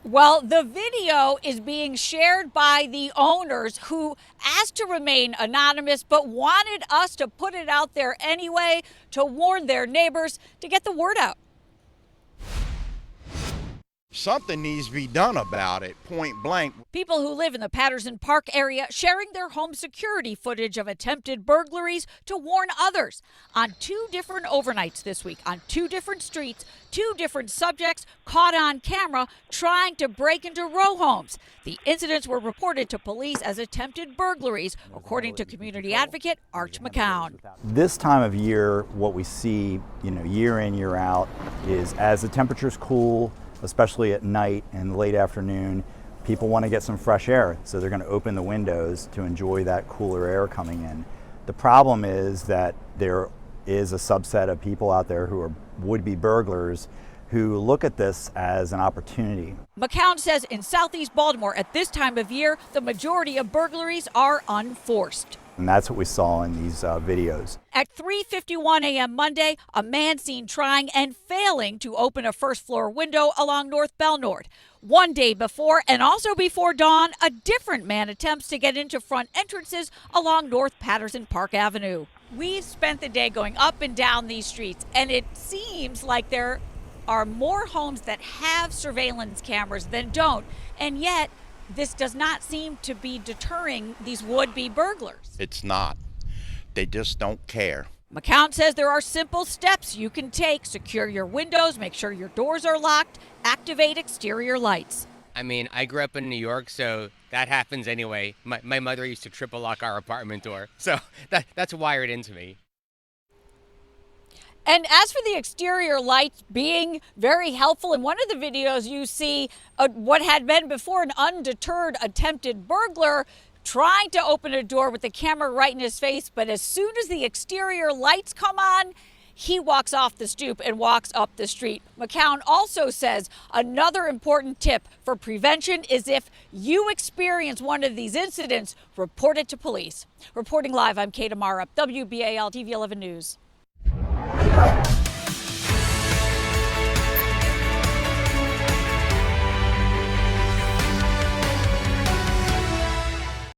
Well, the video is being shared by the owners who asked to remain anonymous but wanted us to put it out there anyway to warn their neighbors to get the word out. Something needs to be done about it, point blank. People who live in the Patterson Park area sharing their home security footage of attempted burglaries to warn others. On 2 different overnights this week, on 2 different streets, 2 different subjects caught on camera trying to break into row homes. The incidents were reported to police as attempted burglaries, according to community advocate Arch McCown. This time of year, what we see, year in, year out, is as the temperatures cool, especially at night and late afternoon, people want to get some fresh air, so they're going to open the windows to enjoy that cooler air coming in. The problem is that there is a subset of people out there who are would-be burglars who look at this as an opportunity. McCown says in southeast Baltimore at this time of year, the majority of burglaries are unforced. And that's what we saw in these videos. At 3:51 a.m. Monday, a man seen trying and failing to open a first-floor window along North Belnord. One day before and also before dawn, a different man attempts to get into front entrances along North Patterson Park Avenue. We've spent the day going up and down these streets, and it seems like there are more homes that have surveillance cameras than don't, and yet this does not seem to be deterring these would-be burglars. It's not. They just don't care. McCown says there are simple steps you can take. Secure your windows, make sure your doors are locked, activate exterior lights. I mean, I grew up in New York, so that happens anyway. My mother used to triple lock our apartment door, so that's wired into me. And as for the exterior lights being very helpful, in one of the videos you see what had been before an undeterred attempted burglar trying to open a door with the camera right in his face, but as soon as the exterior lights come on, he walks off the stoop and walks up the street. McCown also says another important tip for prevention is if you experience one of these incidents, report it to police. Reporting live, I'm Kate Amara, WBAL-TV 11 News.